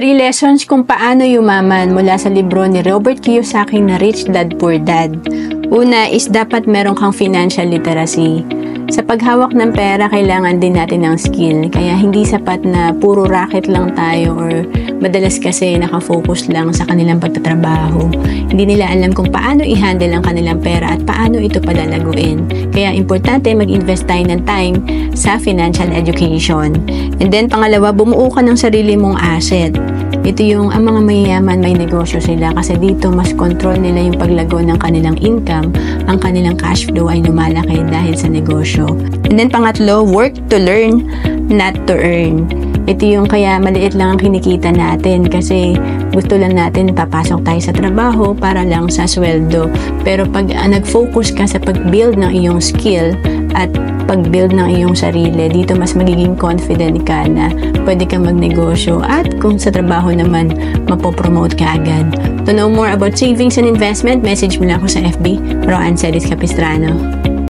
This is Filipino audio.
3 lessons kung paano yumaman mula sa libro ni Robert Kiyosaki na Rich Dad Poor Dad. Una is dapat meron kang financial literacy. Sa paghawak ng pera, kailangan din natin ng skill. Kaya hindi sapat na puro racket lang tayo or madalas kasi nakafocus lang sa kanilang pagtatrabaho. Hindi nila alam kung paano i-handle ang kanilang pera at paano ito palalaguin. Kaya importante mag-invest tayo ng time sa financial education. And then pangalawa, bumuo ka ng sarili mong asset. Ito yung ang mga mayayaman may negosyo sila kasi dito mas control nila yung paglago ng kanilang income, ang kanilang cash flow ay lumalaki dahil sa negosyo. And then pangatlo, work to learn, not to earn. Ito yung kaya maliit lang ang kinikita natin kasi gusto lang natin papasok tayo sa trabaho para lang sa sweldo. Pero pag nag-focus ka sa pag-build ng iyong skill at pag-build ng iyong sarili, dito mas magiging confident ka na pwede kang magnegosyo at kung sa trabaho naman, mapopromote ka agad. To know more about savings and investment, message mo lang ako sa FB, Roan Celis Capistrano.